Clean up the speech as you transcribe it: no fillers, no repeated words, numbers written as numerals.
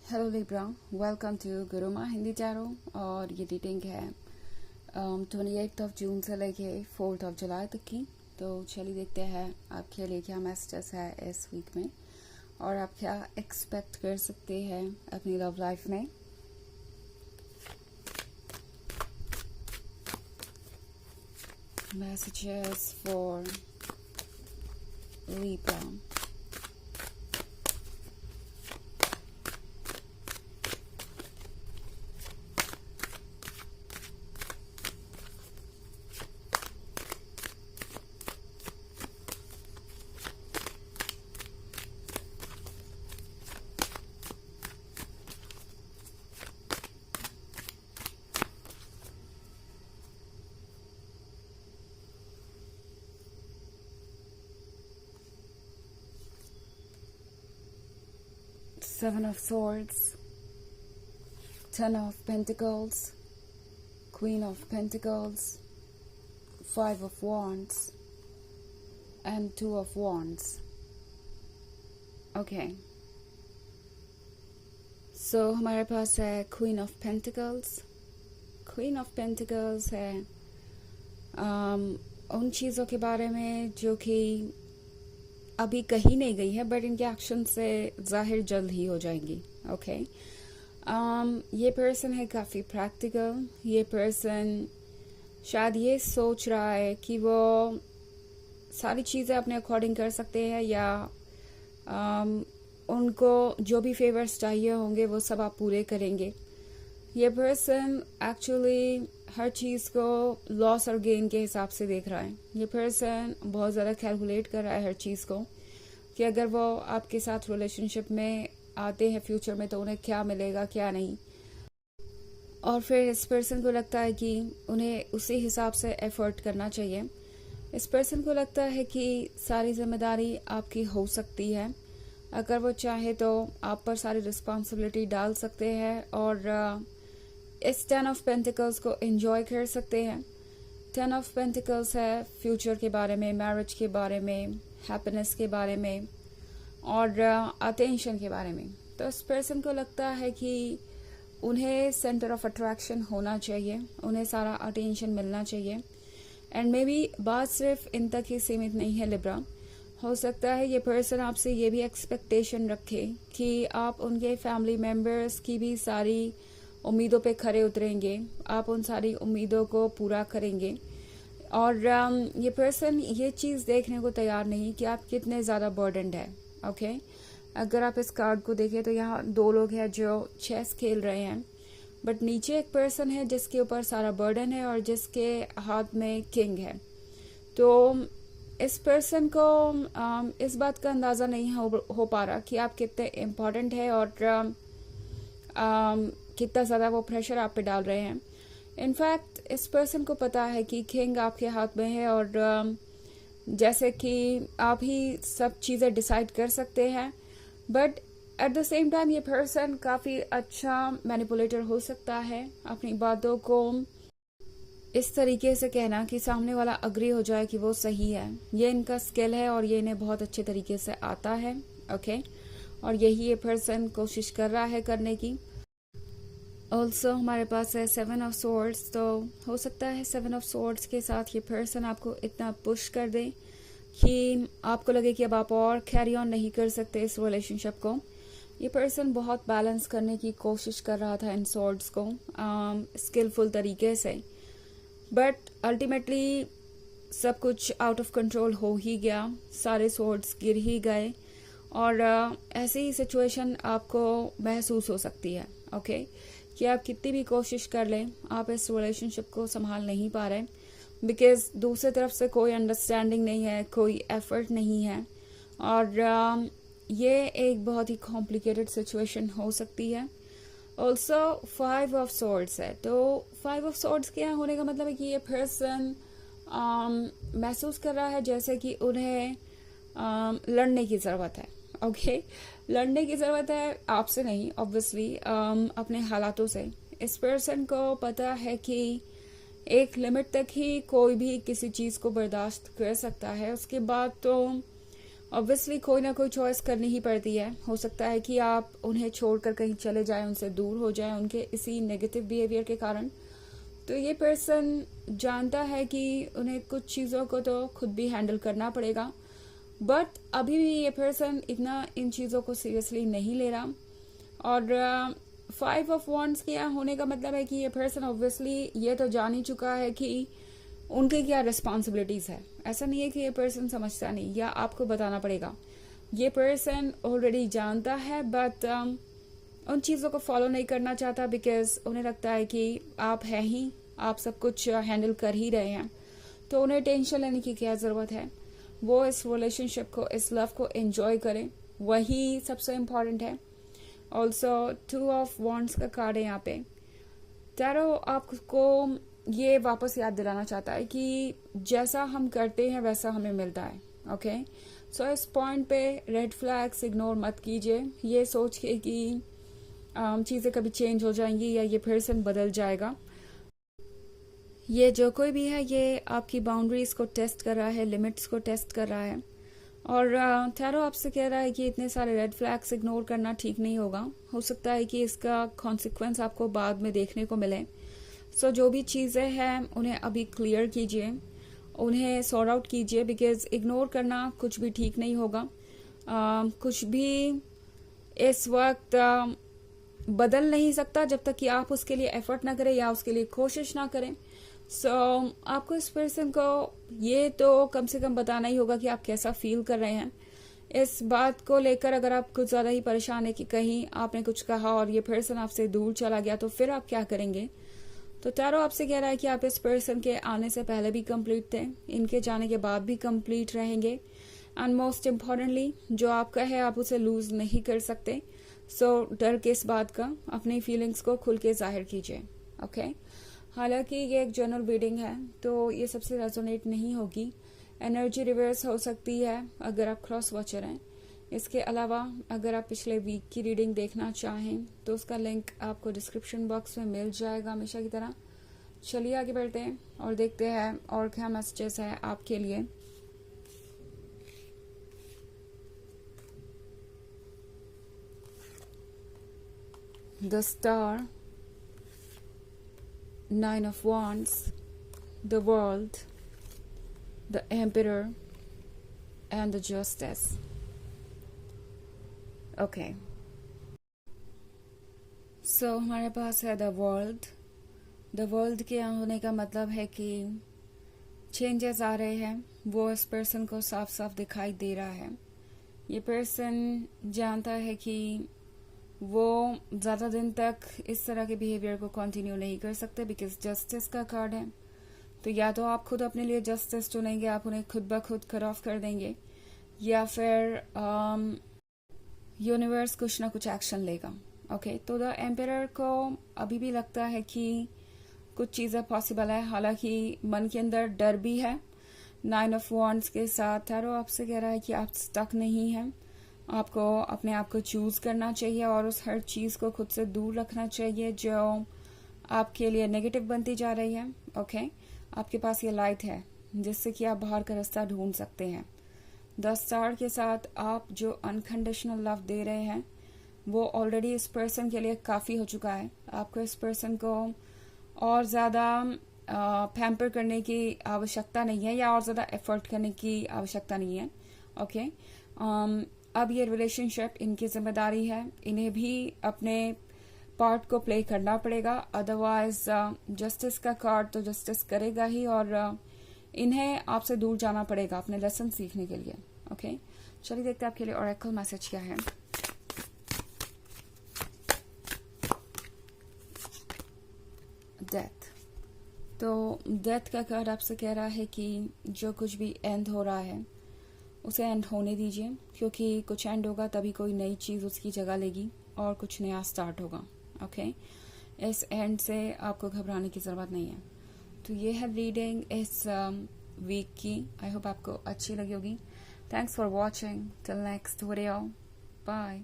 Hello Libra, welcome to Guruma Hindi tarot. और ये reading है 28 जून से लेके 4 जुलाई तक की। तो चलिए देखते हैं आपके लिए क्या मैसेजेस है इस वीक में और आप क्या एक्सपेक्ट कर सकते हैं अपनी लव लाइफ में। Messages for Libra. Seven of Swords, Ten of Pentacles, Queen of Pentacles, Five of Wands, and Two of Wands. Okay. So हमारे पास है Queen of Pentacles. Queen of Pentacles है उन चीज़ों के बारे में जो कि अभी कही नहीं गई है बट इनके एक्शन से जाहिर जल्द ही हो जाएंगी। ओके। ये पर्सन है काफ़ी प्रैक्टिकल। ये पर्सन शायद ये सोच रहा है कि वो सारी चीज़ें अपने अकॉर्डिंग कर सकते हैं या उनको जो भी फेवर्स चाहिए होंगे वो सब आप पूरे करेंगे। ये पर्सन एक्चुअली हर चीज़ को लॉस और गेन के हिसाब से देख रहा है। ये पर्सन बहुत ज़्यादा कैलकुलेट कर रहा है हर चीज़ को कि अगर वो आपके साथ रिलेशनशिप में आते हैं फ्यूचर में तो उन्हें क्या मिलेगा क्या नहीं। और फिर इस पर्सन को लगता है कि उन्हें उसी हिसाब से एफर्ट करना चाहिए। इस पर्सन को लगता है कि सारी जिम्मेदारी आपकी हो सकती है। अगर वो चाहे तो आप पर सारी रिस्पॉन्सिबिलिटी डाल सकते हैं और इस 10 ऑफ पेंटिकल्स को एंजॉय कर सकते हैं। 10 ऑफ पेंटिकल्स है फ्यूचर के बारे में, मैरिज के बारे में, हैप्पीनेस के बारे में और अटेंशन के बारे में। तो इस पर्सन को लगता है कि उन्हें सेंटर ऑफ अट्रैक्शन होना चाहिए, उन्हें सारा अटेंशन मिलना चाहिए। एंड मे बी बात सिर्फ इन तक ही सीमित नहीं है लिब्रा। हो सकता है ये पर्सन आपसे ये भी एक्सपेक्टेशन रखे कि आप उनके फैमिली मेम्बर्स की भी सारी उम्मीदों पे खरे उतरेंगे, आप उन सारी उम्मीदों को पूरा करेंगे। और ये पर्सन ये चीज़ देखने को तैयार नहीं कि आप कितने ज़्यादा बर्डनड है। ओके। अगर आप इस कार्ड को देखें तो यहाँ दो लोग हैं जो चेस खेल रहे हैं बट नीचे एक पर्सन है जिसके ऊपर सारा बर्डन है और जिसके हाथ में किंग है। तो इस पर्सन को इस बात का अंदाज़ा नहीं हो पा रहा कि आप कितने इम्पोर्टेंट है और कितना ज़्यादा वो प्रेशर आप पे डाल रहे हैं। इनफैक्ट इस पर्सन को पता है कि किंग आपके हाथ में है और जैसे कि आप ही सब चीज़ें डिसाइड कर सकते हैं but at the same time ये पर्सन काफ़ी अच्छा मैनिपुलेटर हो सकता है। अपनी बातों को इस तरीके से कहना कि सामने वाला अग्री हो जाए कि वो सही है, ये इनका स्किल है और ये इन्हें बहुत अच्छे तरीके से आता है। ओके। और यही ये पर्सन कोशिश कर रहा है करने की। ऑल्सो हमारे पास है 7 ऑफ सॉर्ड्स। तो हो सकता है 7 ऑफ सॉर्ड्स के साथ ये पर्सन आपको इतना पुश कर दे कि आपको लगे कि अब आप और कैरी ऑन नहीं कर सकते इस रिलेशनशिप को। ये पर्सन बहुत बैलेंस करने की कोशिश कर रहा था इन सॉर्ड्स को स्किलफुल तरीके से बट अल्टीमेटली सब कुछ आउट ऑफ कंट्रोल हो ही गया, सारे सॉर्ड्स गिर ही गए और ऐसी ही सिचुएशन आपको महसूस हो सकती है। ओके। कि आप कितनी भी कोशिश कर लें आप इस रिलेशनशिप को संभाल नहीं पा रहे बिकॉज दूसरी तरफ से कोई अंडरस्टैंडिंग नहीं है, कोई एफर्ट नहीं है और ये एक बहुत ही कॉम्प्लिकेटेड सिचुएशन हो सकती है। ऑल्सो 5 ऑफ सॉर्ड्स है। तो 5 ऑफ सॉर्ड्स क्या होने का मतलब है कि ये पर्सन महसूस कर रहा है जैसे कि उन्हें लड़ने की ज़रूरत है। ओके। लड़ने की ज़रूरत है आपसे नहीं, ऑब्वियसली अपने हालातों से। इस पर्सन को पता है कि एक लिमिट तक ही कोई भी किसी चीज़ को बर्दाश्त कर सकता है, उसके बाद तो ऑब्वियसली कोई ना कोई चॉइस करनी ही पड़ती है। हो सकता है कि आप उन्हें छोड़कर कहीं चले जाएं, उनसे दूर हो जाएं उनके इसी नेगेटिव बिहेवियर के कारण। तो ये पर्सन जानता है कि उन्हें कुछ चीज़ों को तो खुद भी हैंडल करना पड़ेगा, बट अभी भी ये पर्सन इतना इन चीज़ों को सीरियसली नहीं ले रहा। और 5 ऑफ वॉन्ड्स के यहाँ होने का मतलब है कि ये पर्सन ऑब्वियसली ये तो जान ही चुका है कि उनके क्या रिस्पॉन्सिबिलिटीज है। ऐसा नहीं है कि ये पर्सन समझता नहीं, या आपको बताना पड़ेगा। ये पर्सन ऑलरेडी जानता है, बट उन चीज़ों को फॉलो नहीं करना चाहता, बिकॉज उन्हें लगता है कि आप हैं ही, आप सब कुछ हैंडल कर ही रहे हैं, तो उन्हें टेंशन लेने की क्या ज़रूरत है। वो इस रिलेशनशिप को, इस लव को एंजॉय करें, वही सबसे इम्पॉर्टेंट है। ऑल्सो 2 ऑफ वॉन्ड्स का कार्ड है यहाँ पे। टैरो आपको ये वापस याद दिलाना चाहता है कि जैसा हम करते हैं वैसा हमें मिलता है। ओके, सो इस पॉइंट पे रेड फ्लैग्स इग्नोर मत कीजिए, ये सोच के कि चीज़ें कभी चेंज हो जाएंगी या ये पर्सन बदल जाएगा। ये जो कोई भी है, ये आपकी बाउंड्रीज को टेस्ट कर रहा है, लिमिट्स को टेस्ट कर रहा है। और टैरो आपसे कह रहा है कि इतने सारे रेड फ्लैग्स इग्नोर करना ठीक नहीं होगा। हो सकता है कि इसका कॉन्सिक्वेंस आपको बाद में देखने को मिले। सो जो भी चीज़ें हैं उन्हें अभी क्लियर कीजिए, उन्हें सॉर्ट आउट कीजिए, बिकॉज इग्नोर करना कुछ भी ठीक नहीं होगा। कुछ भी इस वक्त बदल नहीं सकता जब तक कि आप उसके लिए एफर्ट ना करें या उसके लिए कोशिश ना करें। सो आपको इस पर्सन को ये तो कम से कम बताना ही होगा कि आप कैसा फील कर रहे हैं। इस बात को लेकर अगर आप कुछ ज़्यादा ही परेशान है कि कहीं आपने कुछ कहा और ये पर्सन आपसे दूर चला गया, तो फिर आप क्या करेंगे। तो टैरो आपसे कह रहा है कि आप इस पर्सन के आने से पहले भी कंप्लीट थे, इनके जाने के बाद भी कंप्लीट रहेंगे, एंड मोस्ट इम्पॉर्टेंटली जो आपका है आप उसे लूज नहीं कर सकते। सो डर के इस बात का, अपनी फीलिंग्स को खुल के जाहिर कीजिए। ओके, हालांकि ये एक जनरल रीडिंग है तो ये सबसे रेजोनेट नहीं होगी, एनर्जी रिवर्स हो सकती है अगर आप क्रॉस वॉचर हैं। इसके अलावा अगर आप पिछले वीक की रीडिंग देखना चाहें तो उसका लिंक आपको डिस्क्रिप्शन बॉक्स में मिल जाएगा हमेशा की तरह। चलिए आगे बढ़ते हैं और देखते हैं और क्या मैसेजेस है आपके लिए। The star, 9 of Wands, the World, the Emperor, and the Justice. Okay. So हमारे पास है द वर्ल्ड। द वर्ल्ड के होने का मतलब है कि चेंजेस आ रहे हैं, वो इस पर्सन को साफ साफ दिखाई दे रहा है। ये पर्सन जानता है कि वो ज़्यादा दिन तक इस तरह के बिहेवियर को कंटिन्यू नहीं कर सकते, बिकॉज जस्टिस का कार्ड है। तो या तो आप खुद अपने लिए जस्टिस चुनेंगे, आप उन्हें खुद ब खुद कट ऑफ कर देंगे, या फिर यूनिवर्स कुछ ना कुछ एक्शन लेगा। ओके, तो द एम्परर को अभी भी लगता है कि कुछ चीज़ें पॉसिबल है, हालांकि मन के अंदर डर भी है। 9 of Wands के साथ टैरो आपसे कह रहा है कि आप स्टक नहीं हैं, आपको अपने आप को चूज करना चाहिए और उस हर चीज़ को खुद से दूर रखना चाहिए जो आपके लिए नेगेटिव बनती जा रही है। ओके, आपके पास ये लाइट है जिससे कि आप बाहर का रास्ता ढूंढ सकते हैं। 10 स्टार के साथ आप जो अनकंडीशनल लव दे रहे हैं वो ऑलरेडी इस पर्सन के लिए काफ़ी हो चुका है। आपको इस पर्सन को और ज़्यादा पैम्पर करने की आवश्यकता नहीं है या और ज़्यादा एफर्ट करने की आवश्यकता नहीं है। ओके, अब ये रिलेशनशिप इनकी जिम्मेदारी है, इन्हें भी अपने पार्ट को प्ले करना पड़ेगा, अदरवाइज जस्टिस का कार्ड तो जस्टिस करेगा ही और इन्हें आपसे दूर जाना पड़ेगा अपने लेसन सीखने के लिए। ओके, चलिए देखते हैं आपके लिए ओरेकल मैसेज क्या है। डेथ। तो डेथ का कार्ड आपसे कह रहा है कि जो कुछ भी एंड हो रहा है उसे एंड होने दीजिए, क्योंकि कुछ एंड होगा तभी कोई नई चीज़ उसकी जगह लेगी और कुछ नया स्टार्ट होगा। ओके, इस एंड से आपको घबराने की ज़रूरत नहीं है। तो ये है रीडिंग इस वीक की। आई होप आपको अच्छी लगी होगी। Thanks for watching. Till next video, bye.